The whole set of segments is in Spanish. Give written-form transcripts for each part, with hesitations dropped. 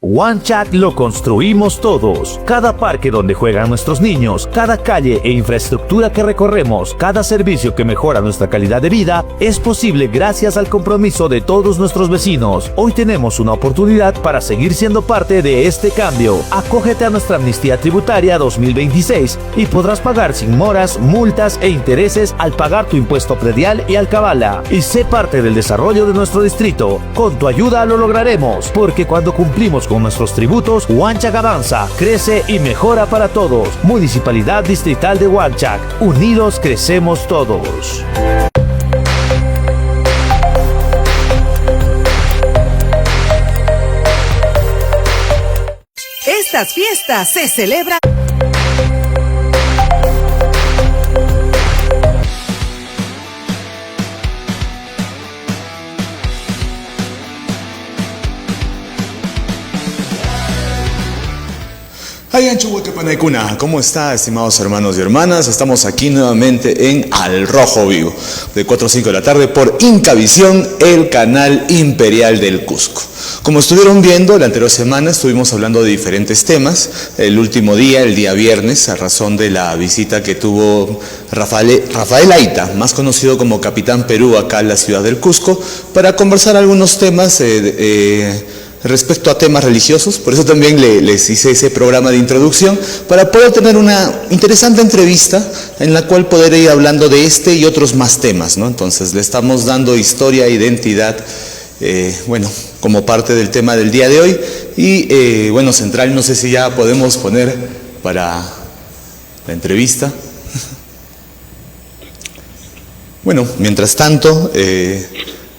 Huanchac lo construimos todos. Cada parque donde juegan nuestros niños, cada calle e infraestructura que recorremos, cada servicio que mejora nuestra calidad de vida, es posible gracias al compromiso de todos nuestros vecinos. Hoy tenemos una oportunidad para seguir siendo parte de este cambio. Acógete a nuestra amnistía tributaria 2026 y podrás pagar sin moras, multas e intereses al pagar tu impuesto predial y alcabala. Y sé parte del desarrollo de nuestro distrito. Con tu ayuda lo lograremos, porque cuando cumplimos con nuestros tributos, Huanchac avanza, crece y mejora para todos. Municipalidad Distrital de Huanchac. Unidos crecemos todos. Estas fiestas se celebran. ¿Cómo está, estimados hermanos y hermanas? Estamos aquí nuevamente en Al Rojo Vivo, de 4 a 5 de la tarde por Incavisión, el canal imperial del Cusco. Como estuvieron viendo, la anterior semana estuvimos hablando de diferentes temas. El último día, el día viernes, a razón de la visita que tuvo Rafael Aita, más conocido como Capitán Perú acá en la ciudad del Cusco, para conversar algunos temas respecto a temas religiosos. Por eso también les hice ese programa de introducción, para poder tener una interesante entrevista en la cual poder ir hablando de este y otros más temas, ¿no? Entonces le estamos dando historia, identidad, como parte del tema del día de hoy. Y central, no sé si ya podemos poner para la entrevista. Bueno, mientras tanto,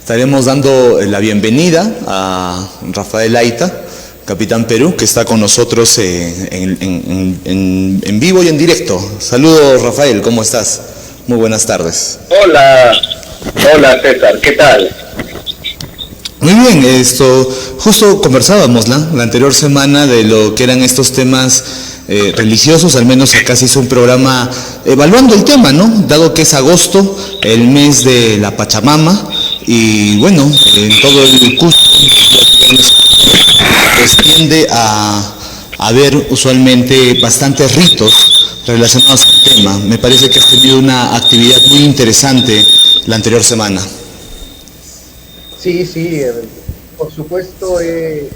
estaremos dando la bienvenida a Rafael Aita, Capitán Perú, que está con nosotros en vivo y en directo. Saludos, Rafael, ¿cómo estás? Muy buenas tardes. Hola César, ¿qué tal? Muy bien, justo conversábamos la anterior semana de lo que eran estos temas religiosos. Al menos acá se hizo un programa evaluando el tema, ¿no? Dado que es agosto, el mes de la Pachamama, y bueno, en todo el Cusco pues tiende a haber usualmente bastantes ritos relacionados al tema. Me parece que has tenido una actividad muy interesante la anterior semana. Sí, por supuesto he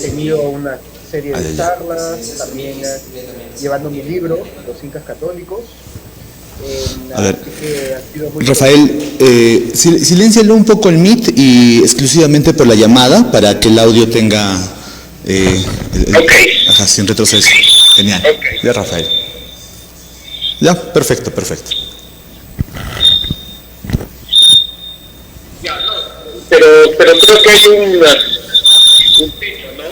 tenido una serie de charlas, también llevando mi libro, Los Incas Católicos. A ver, Rafael, siléncialo un poco el Meet y exclusivamente por la llamada para que el audio tenga sin retroceso. Genial. Okay. Ya, Rafael. Ya, perfecto. Pero creo que hay un techo, ¿no?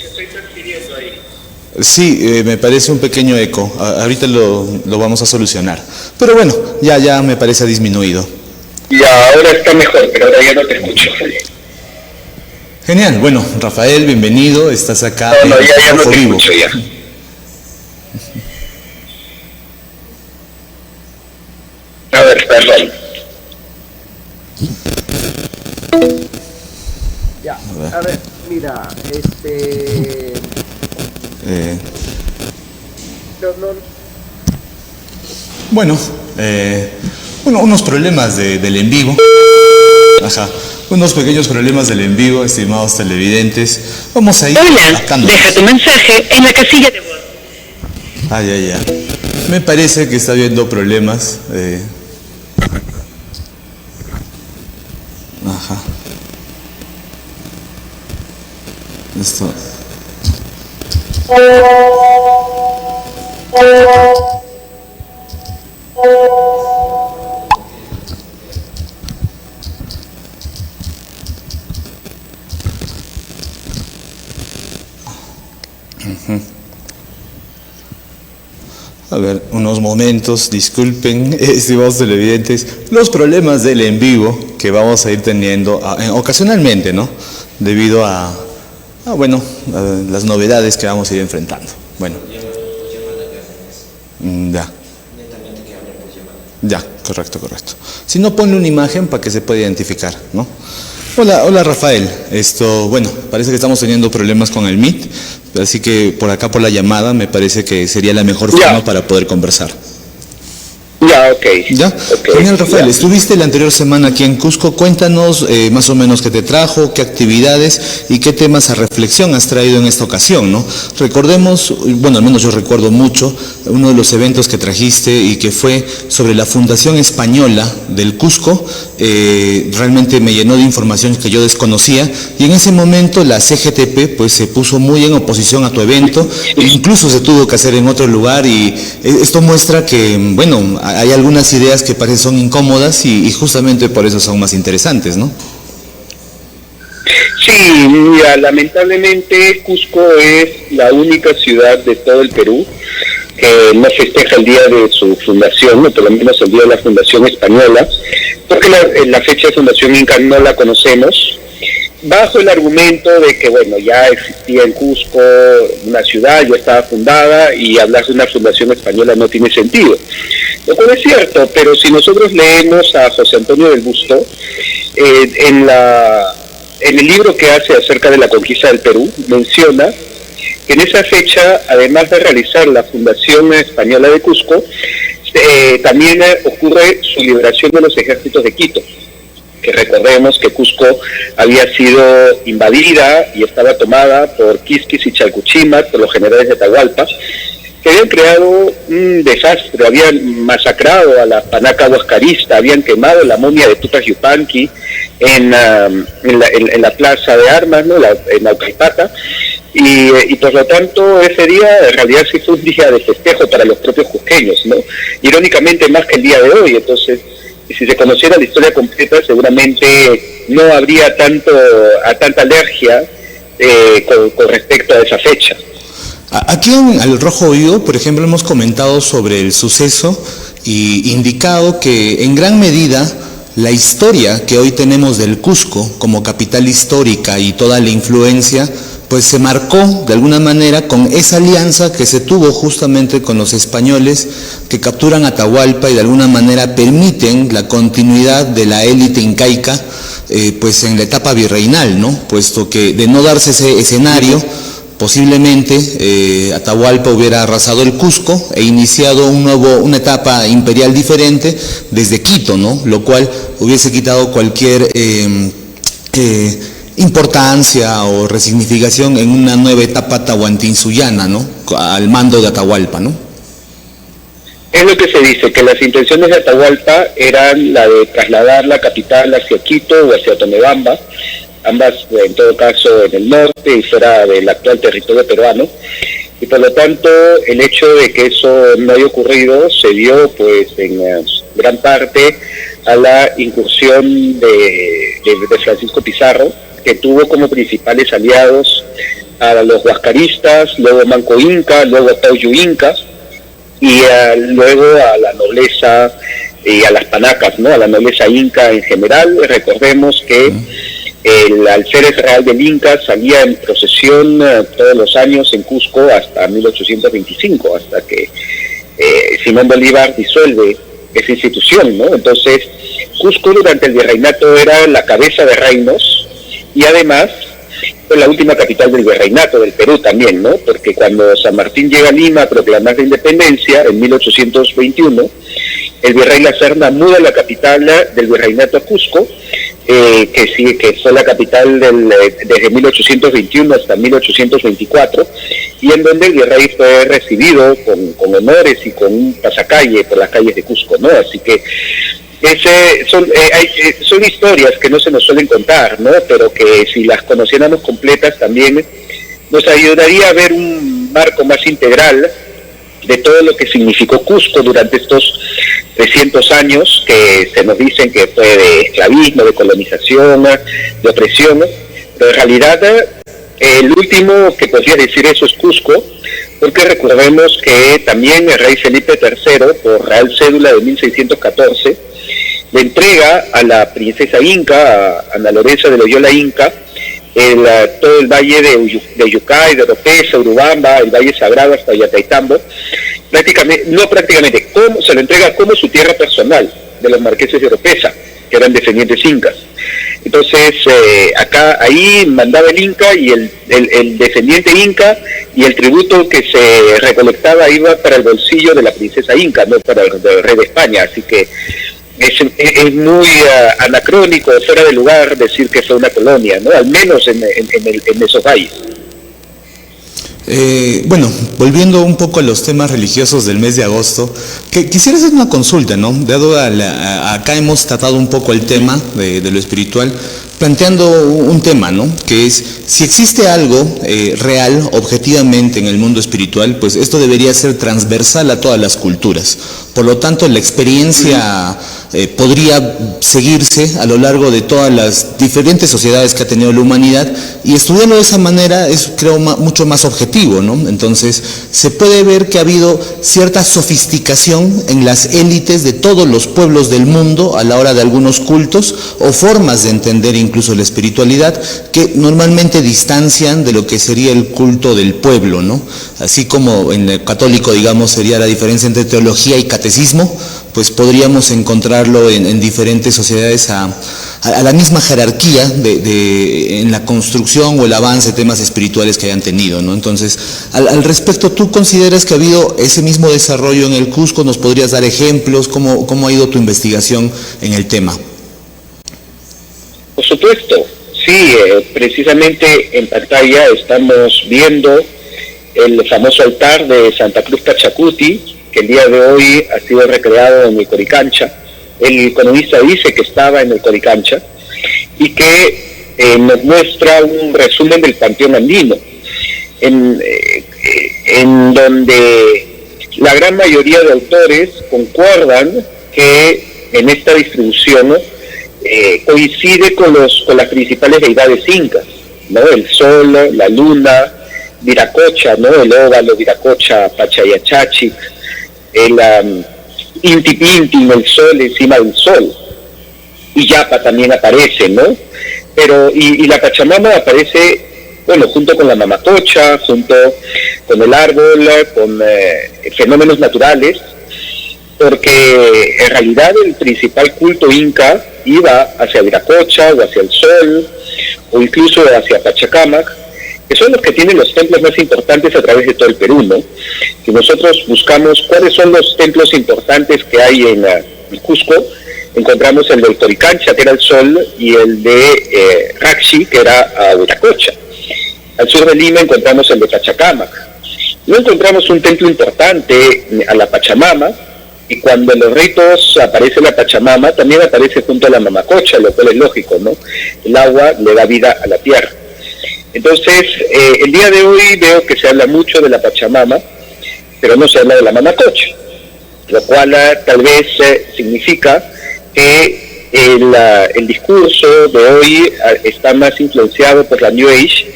Que estoy percibiendo ahí. Sí, me parece un pequeño eco. Ahorita lo vamos a solucionar. Pero bueno, ya me parece disminuido. Ya, ahora está mejor, pero ahora ya no te escucho. Genial. Bueno, Rafael, bienvenido. Estás acá ya no te vivo. Escucho ya. A ver, perdón. Ya, a ver, mira, unos problemas del en vivo. Unos pequeños problemas del en vivo, estimados televidentes. Vamos a ir sacando. Deja tu mensaje en la casilla de voz. Ya. Me parece que está habiendo problemas. Esto. A ver, unos momentos, disculpen, estimados televidentes, los problemas del en vivo que vamos a ir teniendo ocasionalmente, ¿no? Debido a las novedades que vamos a ir enfrentando. Bueno. Ya. Ya, correcto. Si no, ponle una imagen para que se pueda identificar, ¿no? Hola Rafael, bueno, parece que estamos teniendo problemas con el Meet, así que por acá por la llamada me parece que sería la mejor forma para poder conversar. Ya, ok. ¿Ya? Okay. Genial, Rafael. Ya. Estuviste la anterior semana aquí en Cusco. Cuéntanos más o menos qué te trajo, qué actividades y qué temas a reflexión has traído en esta ocasión, ¿no? Recordemos, bueno, al menos yo recuerdo mucho, uno de los eventos que trajiste y que fue sobre la Fundación Española del Cusco. Realmente me llenó de información que yo desconocía y en ese momento la CGTP pues se puso muy en oposición a tu evento, e incluso se tuvo que hacer en otro lugar y esto muestra que, bueno, hay algunas ideas que parecen son incómodas y justamente por eso son más interesantes, ¿no? Sí, mira, lamentablemente Cusco es la única ciudad de todo el Perú que no festeja el día de su fundación, o por lo menos el día de la Fundación Española, porque la fecha de fundación inca no la conocemos, bajo el argumento de que, bueno, ya existía en Cusco una ciudad, ya estaba fundada, y hablar de una fundación española no tiene sentido. Lo cual es cierto, pero si nosotros leemos a José Antonio del Busto, en el libro que hace acerca de la conquista del Perú, menciona que en esa fecha, además de realizar la Fundación Española de Cusco, también ocurre su liberación de los ejércitos de Quito, que recordemos que Cusco había sido invadida y estaba tomada por Quisquis y Chalcuchímac, por los generales de Atahualpa, que habían creado un desastre, habían masacrado a la panaca huascarista, habían quemado la momia de Tupac Yupanqui en la plaza de armas, ¿no? En Naucalpata, y por lo tanto ese día en realidad sí fue un día de festejo para los propios cusqueños, ¿no? Irónicamente más que el día de hoy. Entonces, si se conociera la historia completa, seguramente no habría tanta alergia con respecto a esa fecha. Aquí en Al Rojo Vivo, por ejemplo, hemos comentado sobre el suceso y indicado que en gran medida la historia que hoy tenemos del Cusco como capital histórica y toda la influencia, pues se marcó de alguna manera con esa alianza que se tuvo justamente con los españoles que capturan Atahualpa y de alguna manera permiten la continuidad de la élite incaica pues en la etapa virreinal, ¿no? Puesto que de no darse ese escenario, posiblemente Atahualpa hubiera arrasado el Cusco e iniciado una etapa imperial diferente desde Quito, ¿no? Lo cual hubiese quitado cualquier importancia o resignificación en una nueva etapa tahuantinsuyana, ¿no? Al mando de Atahualpa, ¿no? Es lo que se dice, que las intenciones de Atahualpa eran la de trasladar la capital hacia Quito o hacia Tomebamba, ambas en todo caso en el norte y fuera del actual territorio peruano, y por lo tanto el hecho de que eso no haya ocurrido se dio pues en gran parte a la incursión de Francisco Pizarro, que tuvo como principales aliados a los huascaristas, luego Manco Inca, luego a Tauyu Inca, y luego a la nobleza y a las panacas, ¿no? A la nobleza inca en general. Recordemos que el alférez real del Inca salía en procesión todos los años en Cusco hasta 1825, hasta que Simón Bolívar disuelve esa institución, ¿no? Entonces, Cusco durante el virreinato era la cabeza de reinos y además fue la última capital del virreinato del Perú también, ¿no? Porque cuando San Martín llega a Lima a proclamar la independencia en 1821, el virrey La Serna muda la capital del virreinato a Cusco, que fue la capital desde 1821 hasta 1824, y en donde el virrey fue recibido con honores y con un pasacalle por las calles de Cusco, ¿no? Así que son historias que no se nos suelen contar, ¿no? Pero que si las conociéramos completas también nos ayudaría a ver un marco más integral de todo lo que significó Cusco durante estos 300 años que se nos dicen que fue de esclavismo, de colonización, de opresión, pero en realidad el último que podría decir eso es Cusco, porque recordemos que también el rey Felipe III, por Real Cédula de 1614, le entrega a la princesa Inca, a Ana Lorenza de Loyola Inca, todo el valle de Yucay, de Oropesa, Urubamba, el valle sagrado hasta Yataitambo, se lo entrega como su tierra personal de los marqueses de Oropesa, que eran descendientes incas. Entonces, ahí mandaba el Inca y el descendiente Inca, y el tributo que se recolectaba iba para el bolsillo de la princesa Inca, no para el rey de España. Así que es muy anacrónico, fuera de lugar decir que fue una colonia, ¿no? Al menos en esos países. Bueno, volviendo un poco a los temas religiosos del mes de agosto, quisiera hacer una consulta, ¿no? Dado acá hemos tratado un poco el tema de lo espiritual, planteando un tema, ¿no? Que es, si existe algo real, objetivamente en el mundo espiritual, pues esto debería ser transversal a todas las culturas. Por lo tanto, la experiencia podría seguirse a lo largo de todas las diferentes sociedades que ha tenido la humanidad, y estudiarlo de esa manera es, creo, mucho más objetivo, ¿no? Entonces, se puede ver que ha habido cierta sofisticación en las élites de todos los pueblos del mundo a la hora de algunos cultos o formas de entender incluso la espiritualidad, que normalmente distancian de lo que sería el culto del pueblo, ¿no? Así como en el católico, digamos, sería la diferencia entre teología y catecismo, pues podríamos encontrarlo en diferentes sociedades a la misma jerarquía en la construcción o el avance de temas espirituales que hayan tenido, ¿no? Entonces, al respecto, ¿tú consideras que ha habido ese mismo desarrollo en el Cusco? ¿Nos podrías dar ejemplos? ¿Cómo ha ido tu investigación en el tema? Por supuesto, sí, precisamente en pantalla estamos viendo el famoso altar de Santa Cruz Pachacuti, que el día de hoy ha sido recreado en el Coricancha. El economista dice que estaba en el Coricancha y que nos muestra un resumen del panteón andino, en donde la gran mayoría de autores concuerdan que en esta distribución coincide con las principales deidades incas, ¿no? El sol, la luna, Viracocha, ¿no? El óvalo, Viracocha, Pachayachachic, el Inti Pinti, el sol encima del sol, y Yapa también aparece, ¿no? Pero y la Pachamama aparece, bueno, junto con la Mamacocha, junto con el árbol, con fenómenos naturales, porque en realidad el principal culto inca iba hacia Viracocha o hacia el sol, o incluso hacia Pachacamac, que son los que tienen los templos más importantes a través de todo el Perú, ¿no? Si nosotros buscamos cuáles son los templos importantes que hay en el Cusco, encontramos el del Coricancha, que era el sol, y el de Raxi, que era Viracocha. Al sur de Lima encontramos el de Pachacamac. No encontramos un templo importante a la Pachamama, y cuando en los ritos aparece la Pachamama, también aparece junto a la Mamacocha, lo cual es lógico, ¿no? El agua le da vida a la tierra. Entonces, el día de hoy veo que se habla mucho de la Pachamama, pero no se habla de la Mamacocha, lo cual tal vez significa que el discurso de hoy está más influenciado por la New Age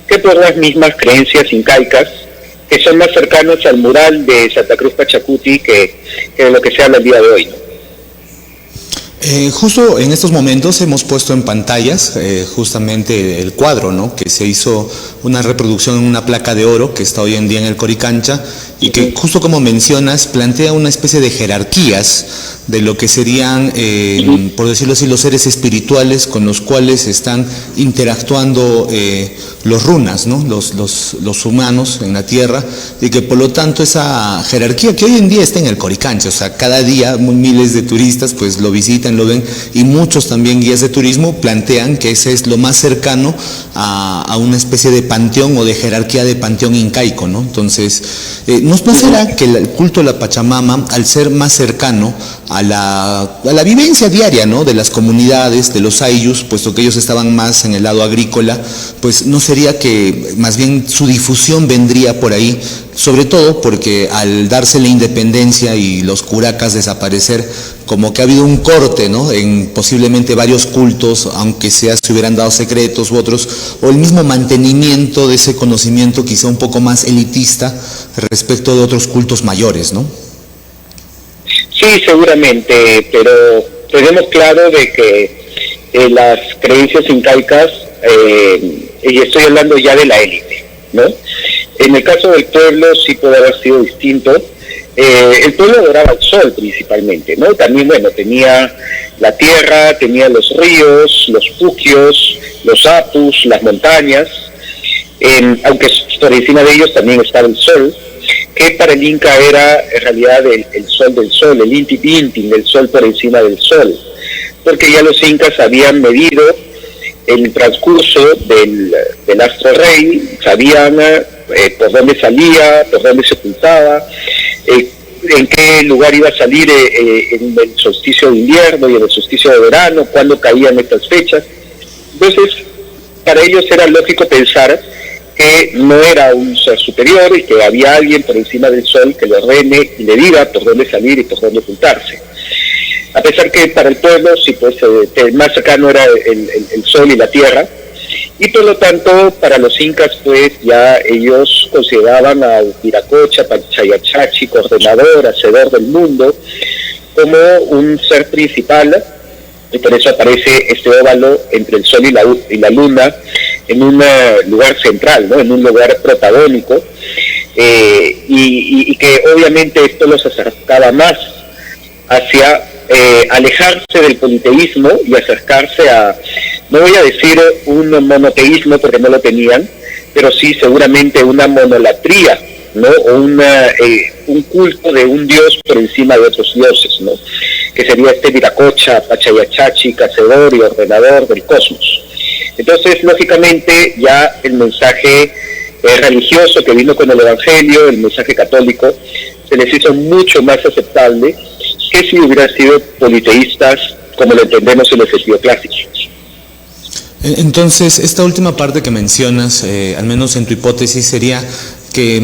que por las mismas creencias incaicas, que son más cercanos al mural de Santa Cruz Pachacuti que de lo que se habla el día de hoy, ¿no? Justo en estos momentos hemos puesto en pantallas justamente el cuadro, ¿no? Que se hizo una reproducción en una placa de oro que está hoy en día en el Coricancha, y que, justo como mencionas, plantea una especie de jerarquías de lo que serían, por decirlo así, los seres espirituales con los cuales están interactuando los runas, ¿no? Los humanos en la tierra, y que por lo tanto esa jerarquía que hoy en día está en el Coricancha, o sea, cada día miles de turistas pues lo visitan, lo ven, y muchos también guías de turismo plantean que ese es lo más cercano a una especie de panteón o de jerarquía de panteón incaico, ¿no? Entonces, ¿nos pasará que el culto a la Pachamama, al ser más cercano a la vivencia diaria, ¿no? De las comunidades, de los ayllus, puesto que ellos estaban más en el lado agrícola, pues no sería que más bien su difusión vendría por ahí, sobre todo porque al darse la independencia y los curacas desaparecer, como que ha habido un corte, ¿no? En posiblemente varios cultos, aunque se hubieran dado secretos u otros, o el mismo mantenimiento de ese conocimiento quizá un poco más elitista respecto de otros cultos mayores, ¿no? Sí, seguramente, pero tenemos claro de que las creencias incaicas, y estoy hablando ya de la élite, ¿no? En el caso del pueblo sí puede haber sido distinto. el pueblo adoraba el sol principalmente, ¿no? También, bueno, tenía la tierra, tenía los ríos, los puquios, los apus, las montañas, aunque por encima de ellos también estaba el sol, que para el Inca era en realidad el sol del sol, el Inti Pintin, el sol por encima del sol, porque ya los incas habían medido el transcurso del astro rey, sabían por dónde salía, por dónde se ocultaba, en qué lugar iba a salir en el solsticio de invierno y en el solsticio de verano, cuándo caían estas fechas. Entonces, para ellos era lógico pensar que no era un ser superior y que había alguien por encima del sol que le ordene y le diga por dónde salir y por dónde ocultarse. A pesar que para el pueblo, sí, pues, el más cercano era el sol y la tierra, y por lo tanto para los incas pues ya ellos consideraban al Viracocha, Pachayachachi, coordenador, hacedor del mundo, como un ser principal, y por eso aparece este óvalo entre el sol y la luna en un lugar central, ¿no? En un lugar protagónico, y que obviamente esto los acercaba más hacia alejarse del politeísmo y acercarse a, no voy a decir un monoteísmo porque no lo tenían, pero sí seguramente una monolatría, ¿no? O un culto de un dios por encima de otros dioses, ¿no? Que sería este Viracocha, Pachayachachi, hacedor y ordenador del cosmos. Entonces, lógicamente, ya el mensaje religioso que vino con el Evangelio, el mensaje católico, se les hizo mucho más aceptable que si hubieran sido politeístas como lo entendemos en el sentido clásico. Entonces, esta última parte que mencionas, al menos en tu hipótesis, sería que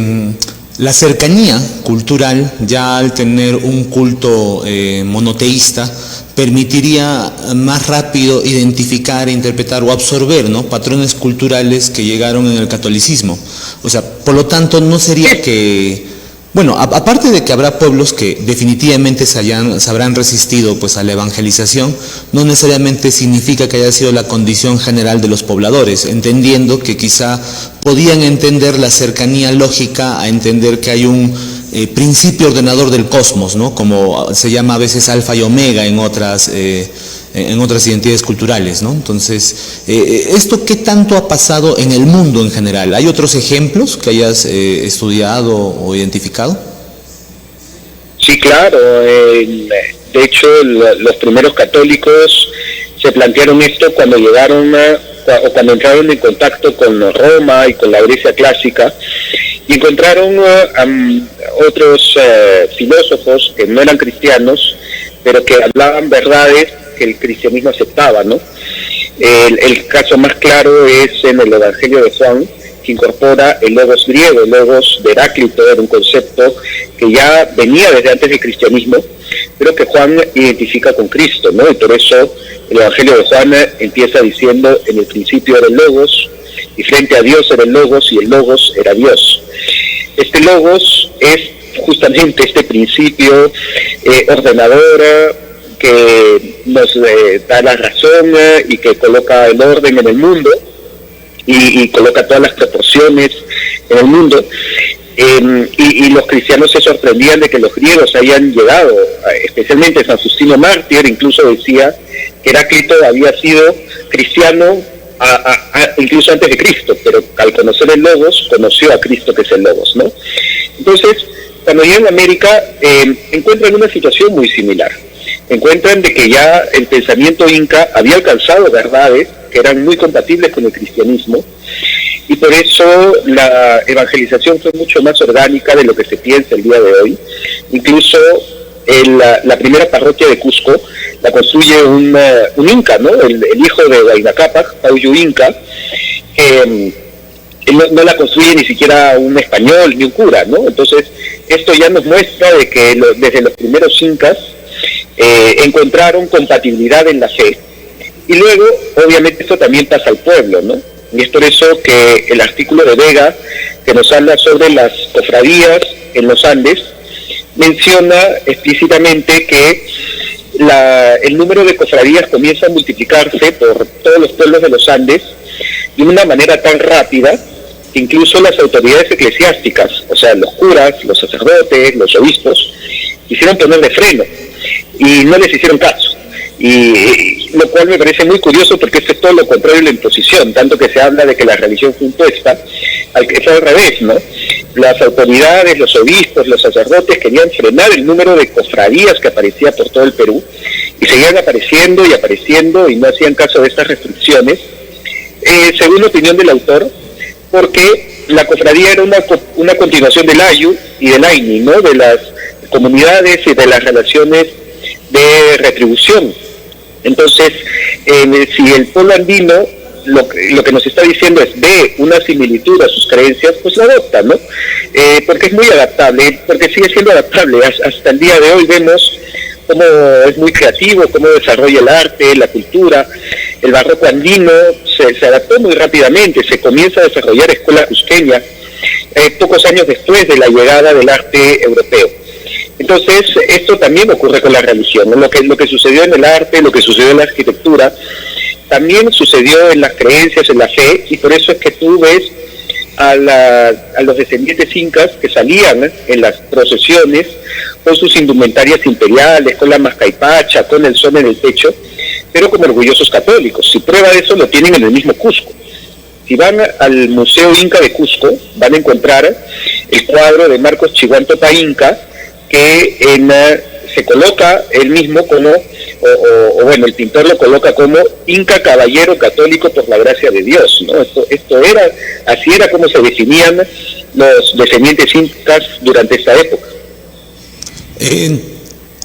la cercanía cultural, ya al tener un culto monoteísta, permitiría más rápido identificar, interpretar o absorber, ¿no?, patrones culturales que llegaron en el catolicismo. O sea, por lo tanto, no sería que... Bueno, aparte de que habrá pueblos que definitivamente se habrán resistido pues a la evangelización, no necesariamente significa que haya sido la condición general de los pobladores, entendiendo que quizá podían entender la cercanía lógica a entender que hay un principio ordenador del cosmos, ¿no?, como se llama a veces alfa y omega en otras identidades culturales, ¿no? Entonces, ¿esto qué tanto ha pasado en el mundo en general? ¿Hay otros ejemplos que hayas estudiado o identificado? Sí, claro. De hecho, los primeros católicos se plantearon esto cuando llegaron o cuando entraron en contacto con Roma y con la Grecia clásica, y encontraron otros filósofos que no eran cristianos, pero que hablaban verdades que el cristianismo aceptaba, ¿no? El caso más claro es en el Evangelio de Juan, que incorpora el logos griego, el logos de Heráclito, era un concepto que ya venía desde antes del cristianismo, pero que Juan identifica con Cristo, ¿no? Y por eso el Evangelio de Juan empieza diciendo: en el principio era el logos, y frente a Dios era el logos, y el logos era Dios. Este logos es justamente este principio ordenador, que nos da la razón y que coloca el orden en el mundo y coloca todas las proporciones en el mundo, y los cristianos se sorprendían de que los griegos hayan llegado, especialmente San Justino Mártir incluso decía que Heráclito había sido cristiano incluso antes de Cristo, pero al conocer el logos conoció a Cristo, que es el logos, ¿no? Entonces, cuando llegan a América encuentran una situación muy similar. Encuentran de que ya el pensamiento inca había alcanzado verdades que eran muy compatibles con el cristianismo, y por eso la evangelización fue mucho más orgánica de lo que se piensa el día de hoy. Incluso la primera parroquia de Cusco la construye un inca, ¿no? El hijo de Huayna Cápac, Pauyu Inca, que no la construye ni siquiera un español ni un cura, ¿no? Entonces, esto ya nos muestra de que desde los primeros incas encontraron compatibilidad en la fe, y luego obviamente esto también pasa al pueblo, ¿no? Y es por eso que el artículo de Vega, que nos habla sobre las cofradías en los Andes, menciona explícitamente que el número de cofradías comienza a multiplicarse por todos los pueblos de los Andes de una manera tan rápida incluso las autoridades eclesiásticas, o sea, los curas, los sacerdotes, los obispos, quisieron ponerle freno y no les hicieron caso. Y lo cual me parece muy curioso porque esto es todo lo contrario de la imposición, tanto que se habla de que la religión fue impuesta, es al revés, ¿no? Las autoridades, los obispos, los sacerdotes querían frenar el número de cofradías que aparecía por todo el Perú y seguían apareciendo y apareciendo y no hacían caso de estas restricciones, según la opinión del autor, porque la cofradía era una continuación del Ayu y del Aini, ¿no? De las comunidades y de las relaciones de retribución. Entonces, si el pueblo andino lo que nos está diciendo es ve una similitud a sus creencias, pues lo adopta, ¿no? Porque es muy adaptable, porque sigue siendo adaptable. Hasta el día de hoy vemos cómo es muy creativo, cómo desarrolla el arte, la cultura. El barroco andino se adaptó muy rápidamente, se comienza a desarrollar escuela cusqueña pocos años después de la llegada del arte europeo. Entonces, esto también ocurre con la religión, ¿no? Lo que sucedió en el arte, lo que sucedió en la arquitectura, también sucedió en las creencias, en la fe, y por eso es que tú ves a los descendientes incas que salían en las procesiones con sus indumentarias imperiales, con la mascaipacha, con el son en el pecho, pero como orgullosos católicos. Si prueba de eso, lo tienen en el mismo Cusco. Si van al Museo Inca de Cusco, van a encontrar el cuadro de Marcos Chihuantopa Inca, que se coloca él mismo como, el pintor lo coloca como Inca caballero católico por la gracia de Dios, ¿no? Así era como se definían los descendientes incas durante esta época.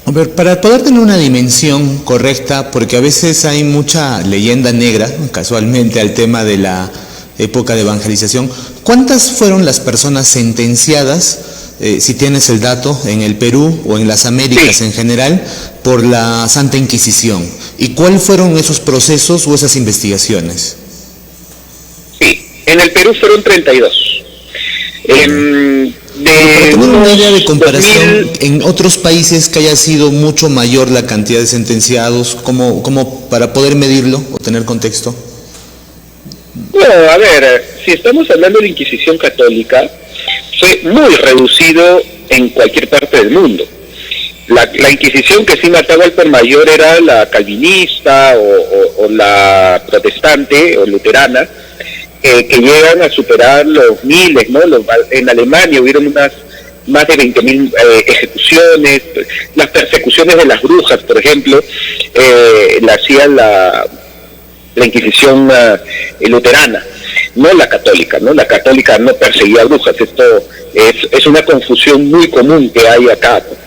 A ver, para poder tener una dimensión correcta, porque a veces hay mucha leyenda negra, casualmente, al tema de la época de evangelización, ¿cuántas fueron las personas sentenciadas, si tienes el dato, en el Perú o en las Américas en general, por la Santa Inquisición? ¿Y cuáles fueron esos procesos o esas investigaciones? Sí, en el Perú fueron 32. Para tener una idea de comparación, 2000... en otros países que haya sido mucho mayor la cantidad de sentenciados, ¿cómo para poder medirlo o tener contexto? No, a ver, si estamos hablando de la Inquisición católica, fue muy reducido en cualquier parte del mundo. La Inquisición que sí mataba al por mayor era la calvinista o la protestante o luterana, que llegan a superar los miles, ¿no? En Alemania hubieron más de 20.000 ejecuciones. Las persecuciones de las brujas, por ejemplo, la hacía la Inquisición luterana, no la católica, ¿no? La católica no perseguía brujas. Esto es una confusión muy común que hay acá, ¿no?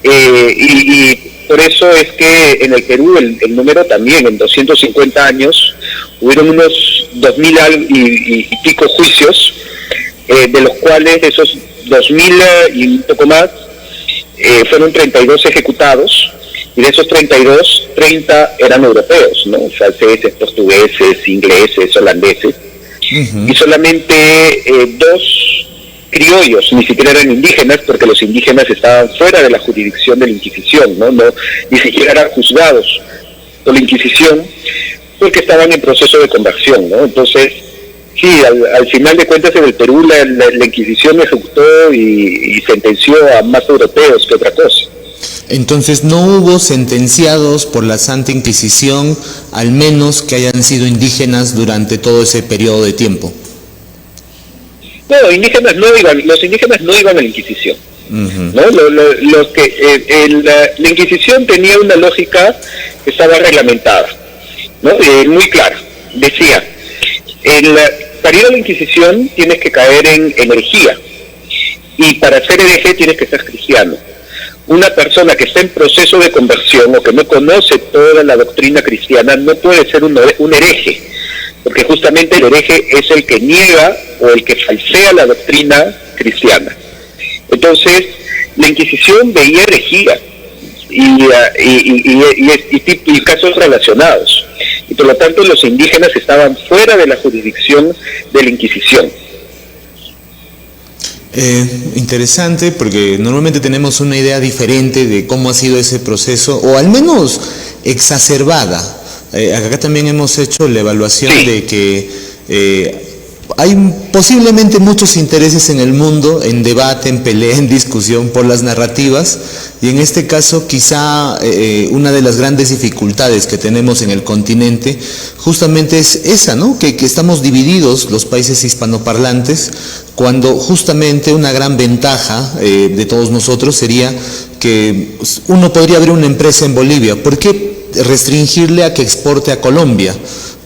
Y por eso es que en el Perú el número también, en 250 años, hubieron unos 2.000 y pico juicios, de los cuales de esos 2.000 y un poco más, fueron 32 ejecutados, y de esos 32, 30 eran europeos, ¿no? Franceses, portugueses, ingleses, holandeses, y solamente 2 criollos, ni siquiera eran indígenas, porque los indígenas estaban fuera de la jurisdicción de la Inquisición, ¿no? Ni siquiera eran juzgados por la Inquisición, porque estaban en proceso de conversión, ¿no? Entonces, sí, al final de cuentas en el Perú la Inquisición ejecutó y sentenció a más europeos que otra cosa. Entonces, ¿no hubo sentenciados por la Santa Inquisición, al menos que hayan sido indígenas durante todo ese periodo de tiempo? No, los indígenas no iban a la Inquisición. ¿No? La Inquisición tenía una lógica que estaba reglamentada, ¿no? Muy clara. Decía, para ir a la Inquisición tienes que caer en herejía, y para ser hereje tienes que ser cristiano. Una persona que está en proceso de conversión o que no conoce toda la doctrina cristiana no puede ser un hereje, porque justamente el hereje es el que niega o el que falsea la doctrina cristiana. Entonces, la Inquisición veía herejía y casos relacionados, y por lo tanto los indígenas estaban fuera de la jurisdicción de la Inquisición. Interesante, porque normalmente tenemos una idea diferente de cómo ha sido ese proceso, o al menos exacerbada. Acá también hemos hecho la evaluación de que hay posiblemente muchos intereses en el mundo, en debate, en pelea, en discusión por las narrativas, y en este caso quizá una de las grandes dificultades que tenemos en el continente justamente es esa, ¿no? Que estamos divididos los países hispanoparlantes, cuando justamente una gran ventaja de todos nosotros sería que uno podría abrir una empresa en Bolivia. ¿Por qué restringirle a que exporte a Colombia?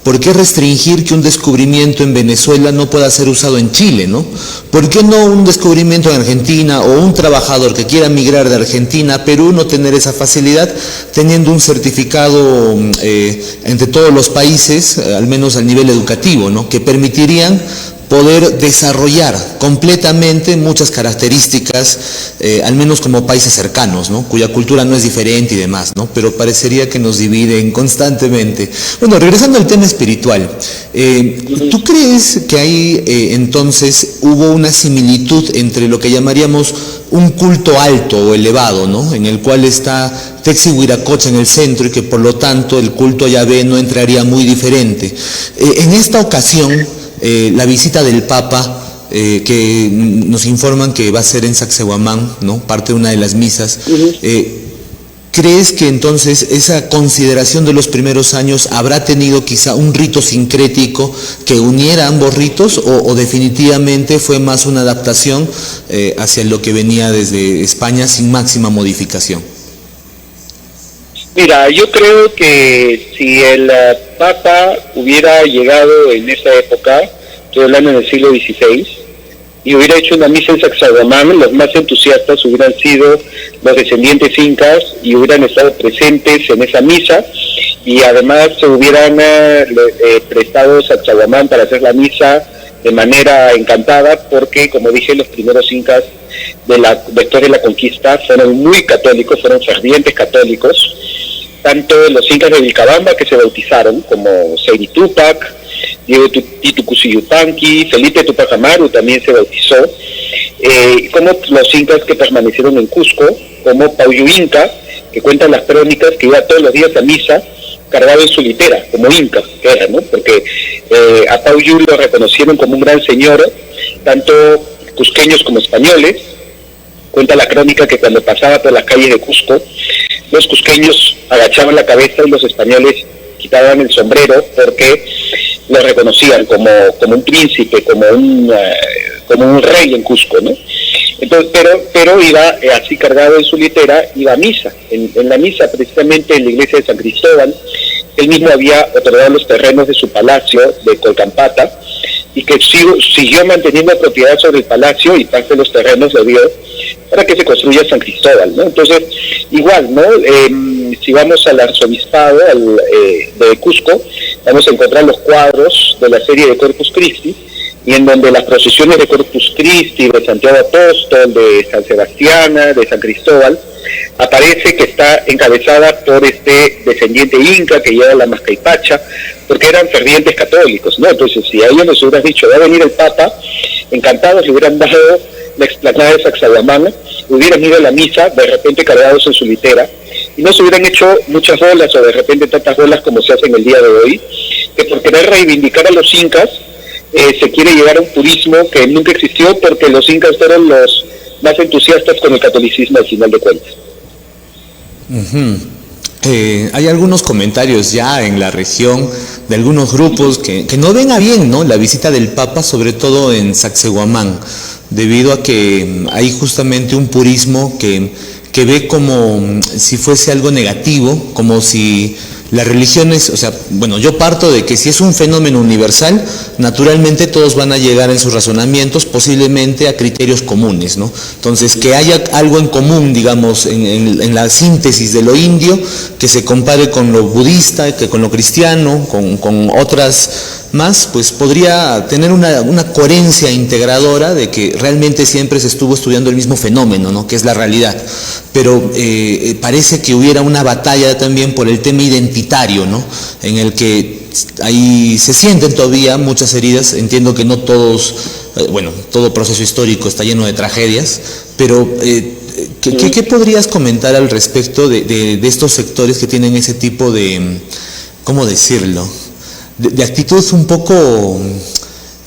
¿Por qué restringir que un descubrimiento en Venezuela no pueda ser usado en Chile, ¿no? ¿Por qué no un descubrimiento en Argentina o un trabajador que quiera migrar de Argentina a Perú no tener esa facilidad teniendo un certificado entre todos los países, al menos al nivel educativo, ¿no? Que permitirían poder desarrollar completamente muchas características, al menos como países cercanos, ¿no? Cuya cultura no es diferente y demás, ¿no? Pero parecería que nos dividen constantemente. Bueno, regresando al tema espiritual, ¿tú crees que ahí entonces hubo una similitud entre lo que llamaríamos un culto alto o elevado, ¿no? En el cual está Texi Huiracocha en el centro y que por lo tanto el culto a Yahvé no entraría muy diferente? En esta ocasión, la visita del Papa, que nos informan que va a ser en Sacsayhuamán, ¿no? Parte de una de las misas. ¿Crees que entonces esa consideración de los primeros años habrá tenido quizá un rito sincrético que uniera ambos ritos, o definitivamente fue más una adaptación hacia lo que venía desde España sin máxima modificación? Mira, yo creo que si el Papa hubiera llegado en esa época, estoy hablando en el siglo XVI, y hubiera hecho una misa en Sacsayhuamán, los más entusiastas hubieran sido los descendientes incas y hubieran estado presentes en esa misa, y además se hubieran prestado Sacsayhuamán para hacer la misa de manera encantada, porque, como dije, los primeros incas después de la conquista fueron muy católicos, fueron fervientes católicos, tanto los incas de Vilcabamba, que se bautizaron, como Seydi Tupac, Diego Titu Cusi Yupanqui, Felipe Tupac Amaru también se bautizó, como los incas que permanecieron en Cusco, como Paullu Inca, que cuentan las crónicas que iba todos los días a misa cargado en su litera, como inca que era, ¿no? Porque a Paullu lo reconocieron como un gran señor, tanto cusqueños como españoles. Cuenta la crónica que cuando pasaba por las calles de Cusco, los cusqueños agachaban la cabeza y los españoles quitaban el sombrero porque lo reconocían como un príncipe, como un rey en Cusco, ¿no? Entonces, pero iba así cargado en su litera, iba a misa. En la misa, precisamente en la iglesia de San Cristóbal, él mismo había otorgado los terrenos de su palacio de Colcampata, y que siguió manteniendo propiedad sobre el palacio, y parte de los terrenos lo dio para que se construya San Cristóbal, ¿no? Entonces, igual, ¿no? Si vamos al arzobispado de Cusco, vamos a encontrar los cuadros de la serie de Corpus Christi, y en donde las procesiones de Corpus Christi, de Santiago Apóstol, de San Sebastiana, de San Cristóbal, aparece que está encabezada por este descendiente inca que lleva la mascaipacha, porque eran fervientes católicos, ¿no? Entonces, si a ellos les hubieras dicho, va a venir el Papa, encantados le hubieran dado la explanada de Sacsayhuamán, hubieran ido a la misa, de repente cargados en su litera, y no se hubieran hecho muchas bolas, o de repente tantas bolas como se hacen el día de hoy, que por querer reivindicar a los incas, se quiere llegar a un purismo que nunca existió, porque los incas fueron los más entusiastas con el catolicismo al final de cuentas. Hay algunos comentarios ya en la región de algunos grupos que no ven a bien, ¿no?, la visita del Papa, sobre todo en Sacsayhuamán, debido a que hay justamente un purismo que ve como si fuese algo negativo, como si las religiones, o sea, bueno, yo parto de que si es un fenómeno universal, naturalmente todos van a llegar en sus razonamientos posiblemente a criterios comunes, ¿no? Entonces, que haya algo en común, digamos, en la síntesis de lo indio, que se compare con lo budista, que con lo cristiano, con otras más, pues podría tener una coherencia integradora de que realmente siempre se estuvo estudiando el mismo fenómeno, ¿no?, que es la realidad. Pero parece que hubiera una batalla también por el tema identitario, ¿no?, en el que ahí se sienten todavía muchas heridas. Entiendo que no todos, todo proceso histórico está lleno de tragedias, pero ¿qué podrías comentar al respecto de estos sectores que tienen ese tipo de, ¿cómo decirlo?, de actitud un poco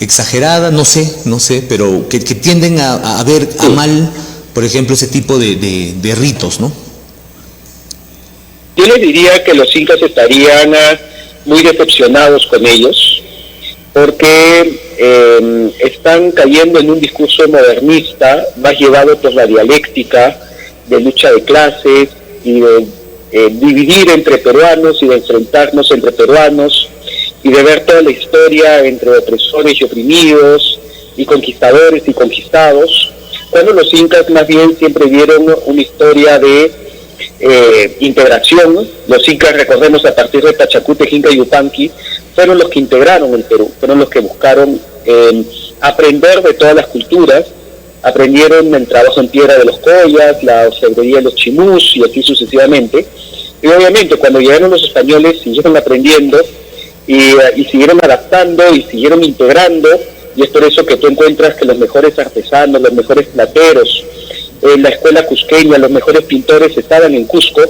exagerada, no sé, pero que tienden a ver a mal, por ejemplo, ese tipo de ritos, ¿no? Yo les diría que los incas estarían muy decepcionados con ellos, porque están cayendo en un discurso modernista, más llevado por la dialéctica de lucha de clases y de dividir entre peruanos y de enfrentarnos entre peruanos y de ver toda la historia entre opresores y oprimidos y conquistadores y conquistados, cuando los incas más bien siempre vieron una historia de integración. Los incas, recordemos, a partir de Pachacútec, Inca y Yupanqui, fueron los que integraron el Perú, fueron los que buscaron aprender de todas las culturas, aprendieron el trabajo en piedra de los collas, la orfebrería de los chimús y así sucesivamente. Y obviamente cuando llegaron los españoles siguieron aprendiendo y siguieron adaptando y siguieron integrando, y es por eso que tú encuentras que los mejores artesanos, los mejores plateros, la escuela cusqueña, los mejores pintores estaban en Cusco,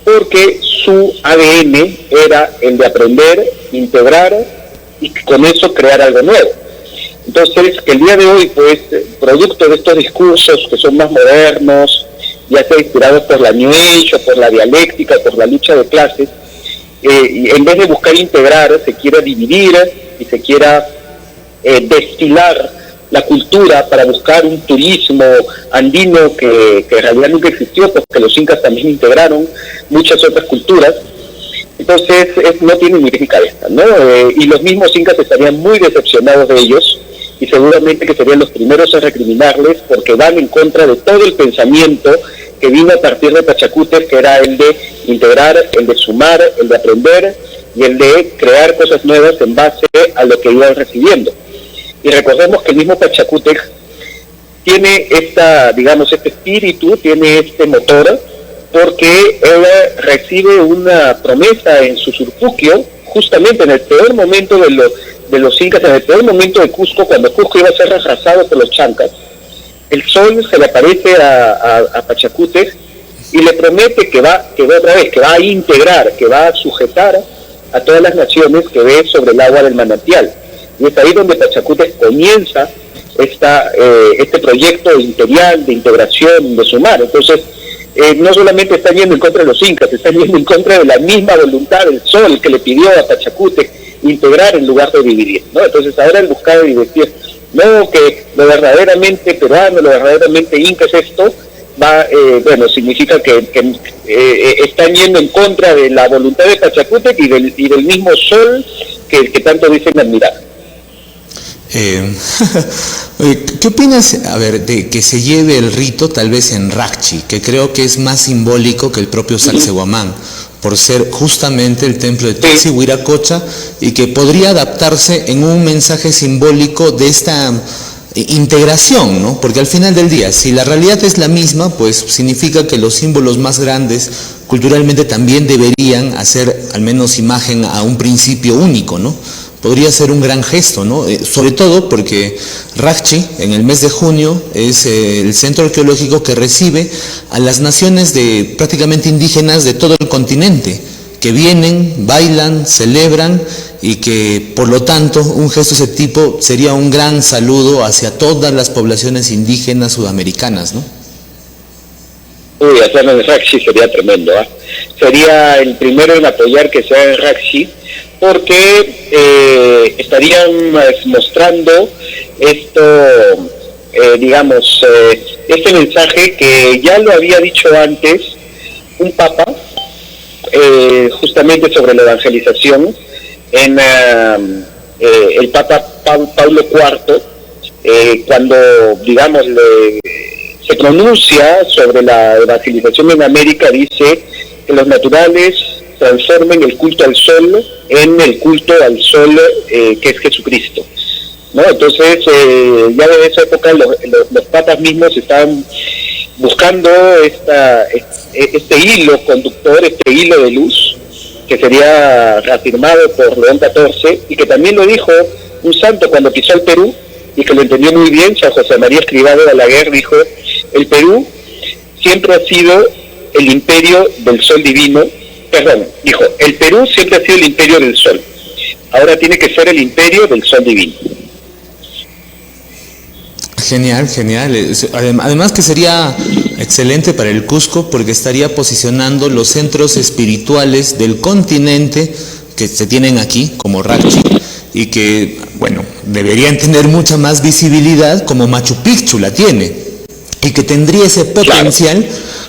porque su ADN era el de aprender, integrar y con eso crear algo nuevo. Entonces, que el día de hoy, pues, producto de estos discursos que son más modernos, ya sea inspirados por la New Age o por la dialéctica, por la lucha de clases, en vez de buscar integrar, se quiera dividir y se quiera destilar la cultura para buscar un turismo andino que en realidad nunca existió, porque los incas también integraron muchas otras culturas. Entonces no tiene ni pies ni cabeza, ¿no? Y los mismos incas estarían muy decepcionados de ellos y seguramente que serían los primeros a recriminarles, porque van en contra de todo el pensamiento que vino a partir de Pachacútec, que era el de integrar, el de sumar, el de aprender y el de crear cosas nuevas en base a lo que iban recibiendo. Y recordemos que el mismo Pachacútec tiene este espíritu, tiene este motor, porque él recibe una promesa en su surpuquio, justamente en el peor momento de los incas, en el peor momento de Cusco, cuando Cusco iba a ser arrasado por los chancas. El sol se le aparece a Pachacútec y le promete que va a integrar, que va a sujetar a todas las naciones que ve sobre el agua del manantial. Y es ahí donde Pachacútec comienza este proyecto imperial de integración, de sumar. Entonces, no solamente están yendo en contra de los incas, están yendo en contra de la misma voluntad del sol que le pidió a Pachacútec integrar en lugar de dividir, ¿no? Entonces ahora el buscar y decir, no, que lo verdaderamente peruano, lo verdaderamente inca es esto, significa que están yendo en contra de la voluntad de Pachacútec y del mismo sol que tanto dicen admirar. ¿Qué opinas, de que se lleve el rito tal vez en Rachi, que creo que es más simbólico que el propio Sacsayhuamán, por ser justamente el templo de Tutsi Huiracocha, y que podría adaptarse en un mensaje simbólico de esta integración, ¿no? Porque al final del día, si la realidad es la misma, pues significa que los símbolos más grandes culturalmente también deberían hacer al menos imagen a un principio único, ¿no? Podría ser un gran gesto, ¿no? Sobre todo porque Rachi, en el mes de junio, es el centro arqueológico que recibe a las naciones prácticamente indígenas de todo el continente, que vienen, bailan, celebran, y que por lo tanto un gesto de ese tipo sería un gran saludo hacia todas las poblaciones indígenas sudamericanas, ¿no? Uy, hacerlo en Rachi sería tremendo, ¿eh? Sería el primero en apoyar que sea en Rachi, porque estarían mostrando este mensaje que ya lo había dicho antes un papa, justamente sobre la evangelización, en el Papa Paulo IV, cuando, se pronuncia sobre la evangelización en América, dice que los naturales transformen el culto al sol en el culto al sol que es Jesucristo, ¿no? Entonces, ya desde esa época los papas mismos estaban buscando este hilo conductor, este hilo de luz, que sería reafirmado por León XIV, y que también lo dijo un santo cuando pisó el Perú, y que lo entendió muy bien. San José María Escrivá de Balaguer dijo: el Perú siempre ha sido el imperio del sol divino. Dijo, el Perú siempre ha sido el imperio del sol, ahora tiene que ser el imperio del sol divino. Genial, genial. Además que sería excelente para el Cusco porque estaría posicionando los centros espirituales del continente que se tienen aquí, como Rachi, y que, bueno, deberían tener mucha más visibilidad como Machu Picchu la tiene, y que tendría ese potencial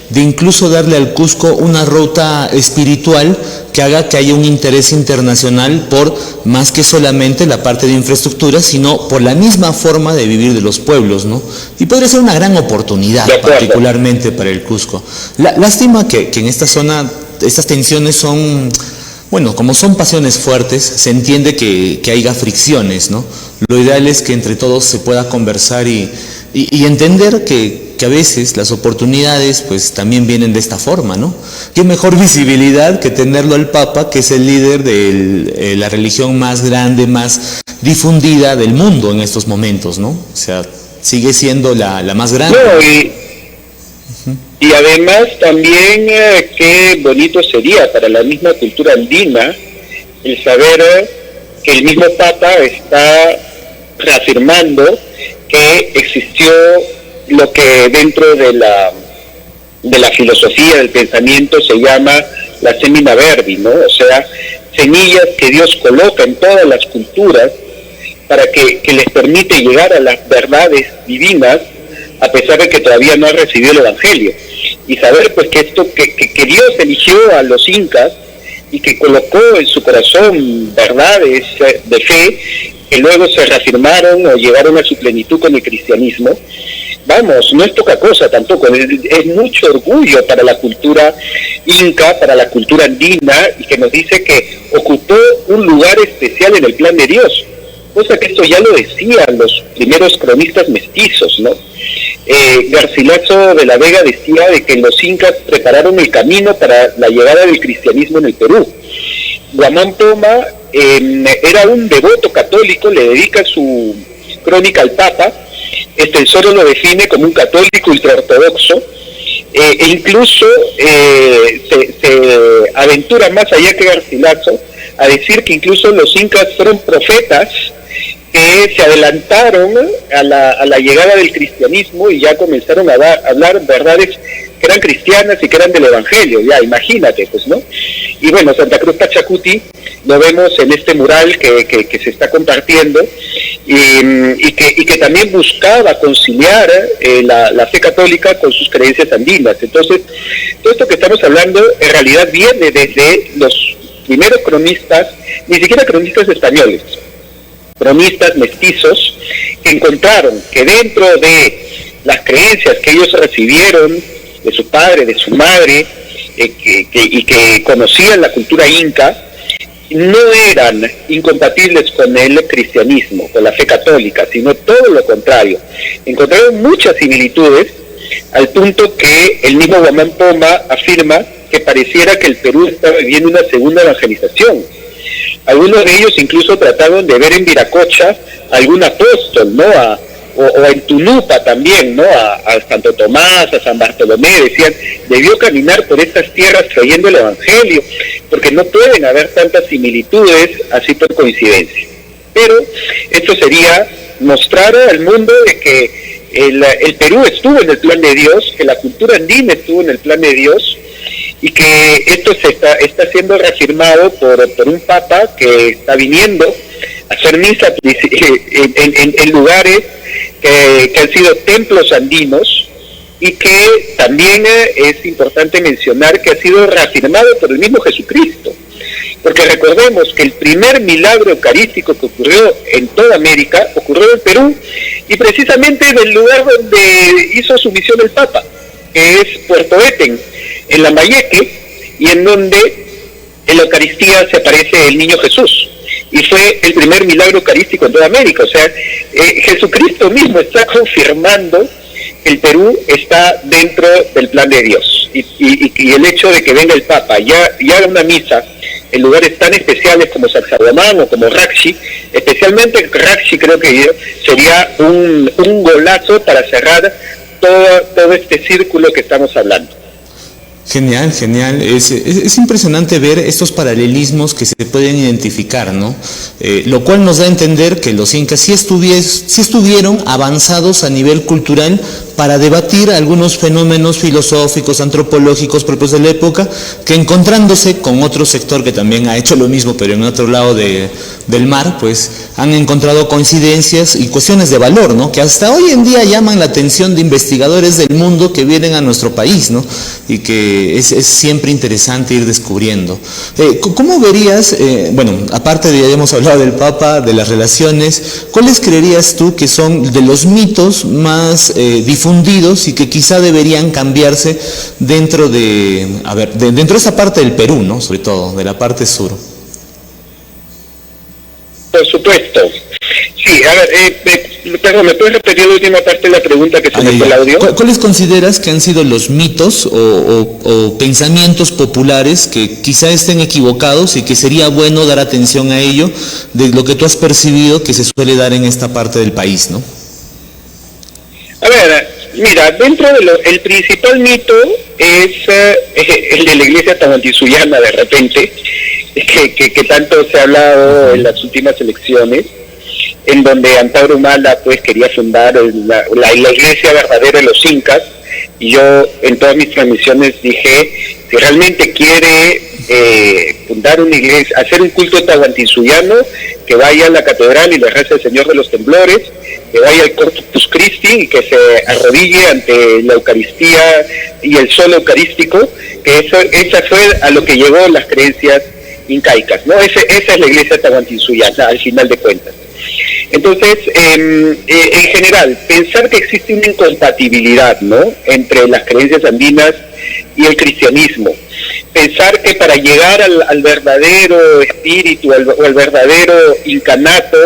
de incluso darle al Cusco una ruta espiritual que haga que haya un interés internacional por más que solamente la parte de infraestructura, sino por la misma forma de vivir de los pueblos, ¿no? Y podría ser una gran oportunidad, particularmente para el Cusco. Lástima que en esta zona estas tensiones son, bueno, como son pasiones fuertes, se entiende que haya fricciones, ¿no? Lo ideal es que entre todos se pueda conversar y entender que a veces las oportunidades pues también vienen de esta forma, ¿no? Qué mejor visibilidad que tenerlo al Papa, que es el líder de la religión más grande, más difundida del mundo en estos momentos, ¿no? O sea, sigue siendo la más grande. No, y además también qué bonito sería para la misma cultura andina el saber que el mismo Papa está reafirmando que existió lo que dentro de la filosofía del pensamiento se llama la semina verdi, ¿no? O sea, semillas que Dios coloca en todas las culturas para que les permite llegar a las verdades divinas a pesar de que todavía no ha recibido el Evangelio. Y saber pues que esto que Dios eligió a los incas y que colocó en su corazón verdades de fe que luego se reafirmaron o llegaron a su plenitud con el cristianismo. Vamos, no es poca cosa tampoco, es mucho orgullo para la cultura inca, para la cultura andina, y que nos dice que ocupó un lugar especial en el plan de Dios, cosa que esto ya lo decían los primeros cronistas mestizos, ¿no? Garcilaso de la Vega decía de que los incas prepararon el camino para la llegada del cristianismo en el Perú. Guamán Poma era un devoto católico, le dedica su crónica al Papa. El Soro lo define como un católico ultraortodoxo, e incluso se aventura más allá que Garcilaso a decir que incluso los incas fueron profetas que se adelantaron a la llegada del cristianismo y ya comenzaron a hablar verdades que eran cristianas y que eran del Evangelio, ya imagínate, pues, ¿no? Y bueno, Santa Cruz Pachacuti lo vemos en este mural que se está compartiendo y que también buscaba conciliar la fe católica con sus creencias andinas. Entonces, todo esto que estamos hablando en realidad viene desde los primeros cronistas, ni siquiera cronistas españoles, cronistas mestizos, que encontraron que dentro de las creencias que ellos recibieron de su padre, de su madre, y que conocían la cultura inca, no eran incompatibles con el cristianismo, con la fe católica, sino todo lo contrario. Encontraron muchas similitudes al punto que el mismo Guamán Poma afirma que pareciera que el Perú está viviendo una segunda evangelización. Algunos de ellos incluso trataron de ver en Viracocha algún apóstol, ¿no? O en Tunupa también, ¿no? A Santo Tomás, a San Bartolomé, decían, debió caminar por estas tierras trayendo el Evangelio, porque no pueden haber tantas similitudes así por coincidencia. Pero esto sería mostrar al mundo de que el Perú estuvo en el plan de Dios, que la cultura andina estuvo en el plan de Dios, y que esto está siendo reafirmado por un papa que está viniendo a hacer misa en lugares que han sido templos andinos, y que también es importante mencionar que ha sido reafirmado por el mismo Jesucristo, porque recordemos que el primer milagro eucarístico que ocurrió en toda América ocurrió en Perú, y precisamente en el lugar donde hizo su misión el Papa, que es Puerto Eten, en Lambayeque, y en donde en la Eucaristía se aparece el niño Jesús, y fue el primer milagro eucarístico en toda América. O sea, Jesucristo mismo está confirmando que el Perú está dentro del plan de Dios, y el hecho de que venga el Papa y haga una misa en lugares tan especiales como Sacsayhuamán o como Raxi, especialmente Raxi, creo que sería un golazo para cerrar todo este círculo que estamos hablando. Genial, genial. Es impresionante ver estos paralelismos que se pueden identificar, ¿no? Lo cual nos da a entender que los incas sí estuvieron avanzados a nivel cultural para debatir algunos fenómenos filosóficos, antropológicos propios de la época, que encontrándose con otro sector que también ha hecho lo mismo, pero en otro lado del mar, pues han encontrado coincidencias y cuestiones de valor, ¿no? Que hasta hoy en día llaman la atención de investigadores del mundo que vienen a nuestro país, ¿no? Y que es siempre interesante ir descubriendo. ¿Cómo verías, bueno, aparte de, ya hemos hablado del Papa, de las relaciones, cuáles creerías tú que son de los mitos más difundidos y que quizá deberían cambiarse dentro de esa parte del Perú, ¿no? Sobre todo, de la parte sur? Por supuesto. Sí, a ver, perdón, ¿me puedes repetir la última parte de la pregunta que se me fue el audio? ¿Cuáles consideras que han sido los mitos o pensamientos populares que quizá estén equivocados y que sería bueno dar atención a ello, de lo que tú has percibido que se suele dar en esta parte del país, ¿no? A ver, mira, dentro de el principal mito es el de la iglesia tahuantinsuyoana, de repente, que tanto se ha hablado en las últimas elecciones, en donde Amparo Humala pues quería fundar la iglesia verdadera de los incas, y yo en todas mis transmisiones dije, si realmente quiere fundar una iglesia, hacer un culto tahuantinsuyano, que vaya a la catedral y le rece al Señor de los Temblores, que vaya al Corpus Christi y que se arrodille ante la Eucaristía y el sol eucarístico, que esa fue a lo que llegó las creencias incaicas, ¿no? Esa es la iglesia tahuantinsuyana, al final de cuentas. Entonces, en general, pensar que existe una incompatibilidad, ¿no?, entre las creencias andinas y el cristianismo. Pensar que para llegar al verdadero espíritu o al verdadero incanato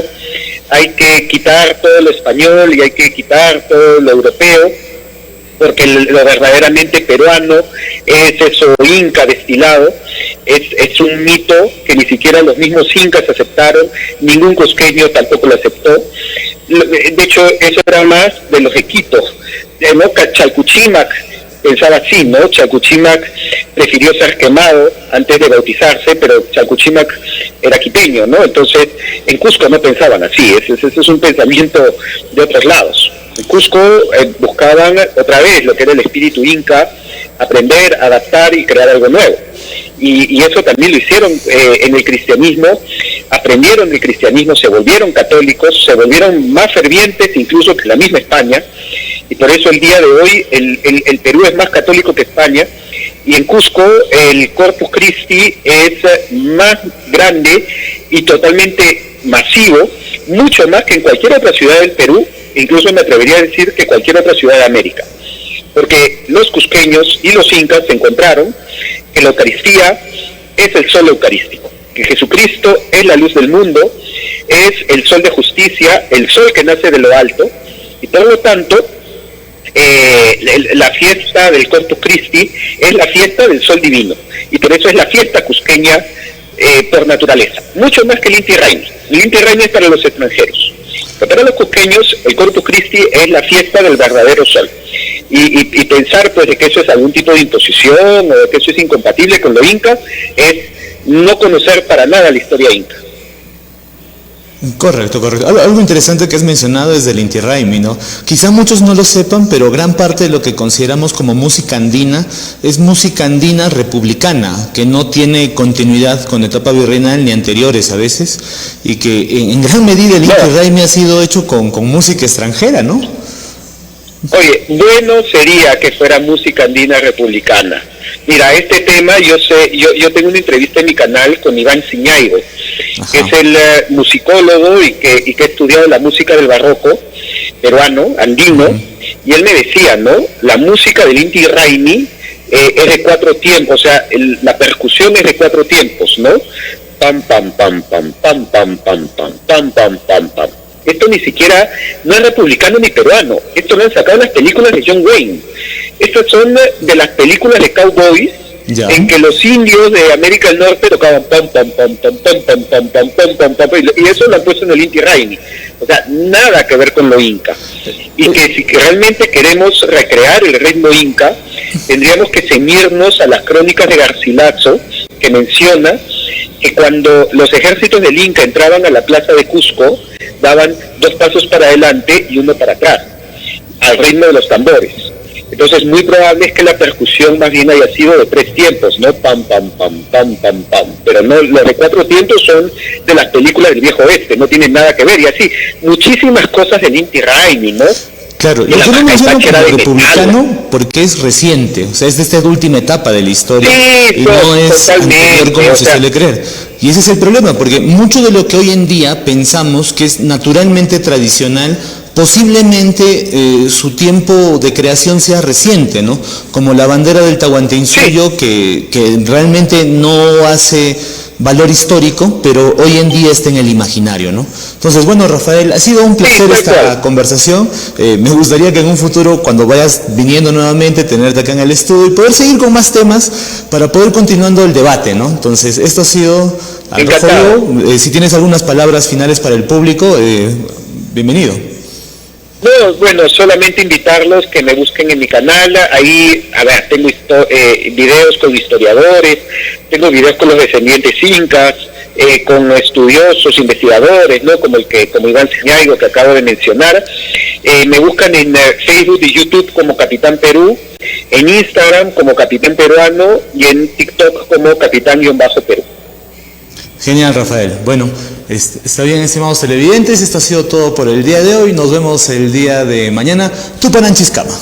hay que quitar todo lo español y hay que quitar todo lo europeo, porque lo verdaderamente peruano es eso inca destilado. Es un mito que ni siquiera los mismos incas aceptaron, ningún cusqueño tampoco lo aceptó. De hecho, eso era más de los equitos, ¿no? Chalcuchimac pensaba así, ¿no? Chalcuchimac prefirió ser quemado antes de bautizarse, pero Chalcuchimac era quiteño, ¿no? Entonces, en Cusco no pensaban así, ese es un pensamiento de otros lados. En Cusco buscaban otra vez lo que era el espíritu inca, aprender, adaptar y crear algo nuevo. Y eso también lo hicieron en el cristianismo, aprendieron del cristianismo, se volvieron católicos, se volvieron más fervientes incluso que la misma España, y por eso el día de hoy el Perú es más católico que España, y en Cusco el Corpus Christi es más grande y totalmente masivo, mucho más que en cualquier otra ciudad del Perú, incluso me atrevería a decir que cualquier otra ciudad de América, porque los cusqueños y los incas se encontraron que la Eucaristía es el sol eucarístico, que Jesucristo es la luz del mundo, es el sol de justicia, el sol que nace de lo alto, y por lo tanto la fiesta del Corpus Christi es la fiesta del sol divino, y por eso es la fiesta cusqueña por naturaleza, mucho más que el Inti Raymi. El Inti Raymi es para los extranjeros, pero para los cusqueños el Corpus Christi es la fiesta del verdadero sol. Y pensar pues de que eso es algún tipo de imposición o de que eso es incompatible con lo inca es no conocer para nada la historia inca. Correcto. Algo interesante que has mencionado es del Inti Raymi, ¿no? Quizá muchos no lo sepan, pero gran parte de lo que consideramos como música andina es música andina republicana, que no tiene continuidad con etapa virreinal ni anteriores a veces, y que en gran medida el Inti Raymi ha sido hecho con música extranjera, ¿no? Oye, bueno sería que fuera música andina republicana. Mira, este tema, yo tengo una entrevista en mi canal con Iván Ciñaigo, que es el musicólogo y que ha estudiado la música del barroco peruano, andino, y él me decía, ¿no? La música del Inti Raymi es de 4 tiempos, o sea, la percusión es de 4 tiempos, ¿no? Pam, pam, pam, pam, pam, pam, pam, pam, pam, pam, pam, pam. Esto ni siquiera no es republicano ni peruano. Esto lo han sacado las películas de John Wayne. Estas son de las películas de cowboys Ya. en que los indios de América del Norte tocaban pam pam pam pam pam pam pam pam pam pam pam, y eso lo han puesto en el Inti Raymi. O sea, nada que ver con lo inca. Y que si que realmente queremos recrear el ritmo inca, tendríamos que ceñirnos a las crónicas de Garcilaso, que menciona que cuando los ejércitos del Inca entraban a la plaza de Cusco, daban 2 pasos para adelante y 1 para atrás, al ritmo de los tambores. Entonces, muy probable es que la percusión más bien haya sido de 3 tiempos, ¿no? Pam, pam, pam, pam, pam, pam. Pero no, los de 4 tiempos son de las películas del viejo oeste, no tienen nada que ver. Y así, muchísimas cosas del Inti Raymi, ¿no? Claro, Y yo la lo menciono Macapacha era como de republicano metal. porque es reciente, o sea, es de esta última etapa de la historia Sí, y no es totalmente, anterior como o se sea. suele creer. Y ese es el problema, porque mucho de lo que hoy en día pensamos que es naturalmente tradicional, posiblemente su tiempo de creación sea reciente, ¿no? Como la bandera del Tahuantinsuyo, que realmente no hace valor histórico, pero hoy en día está en el imaginario, ¿no? Entonces, bueno, Rafael, ha sido un placer esta conversación. Me gustaría que en un futuro, cuando vayas viniendo nuevamente, tenerte acá en el estudio y poder seguir con más temas para poder continuando el debate, ¿no? Entonces, esto ha sido Al Rojo Vivo. Si tienes algunas palabras finales para el público, bienvenido. No, bueno, solamente invitarlos que me busquen en mi canal. Ahí, a ver, tengo videos con historiadores, tengo videos con los descendientes incas, con estudiosos, investigadores, ¿no? Como Iván Ciñaigo, que acabo de mencionar. Me buscan en Facebook y YouTube como Capitán Perú, en Instagram como Capitán Peruano y en TikTok como Capitán-Perú. Genial, Rafael. Bueno, está bien, estimados televidentes, esto ha sido todo por el día de hoy. Nos vemos el día de mañana. Tupananchiscama.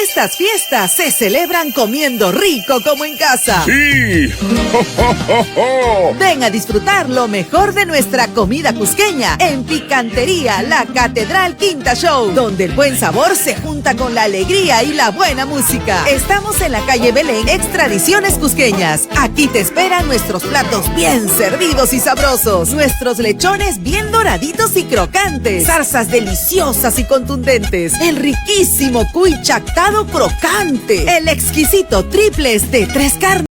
Estas fiestas se celebran comiendo rico como en casa. ¡Sí! ¡Jo, jo, jo, jo! Ven a disfrutar lo mejor de nuestra comida cusqueña en Picantería La Catedral Quinta Show, donde el buen sabor se junta con la alegría y la buena música. Estamos en la calle Belén, Extradiciones Cusqueñas. Aquí te esperan nuestros platos bien servidos y sabrosos, nuestros lechones bien doraditos y crocantes, zarzas deliciosas y contundentes, el riquísimo cuy chactado crocante, el exquisito triples de 3 carnes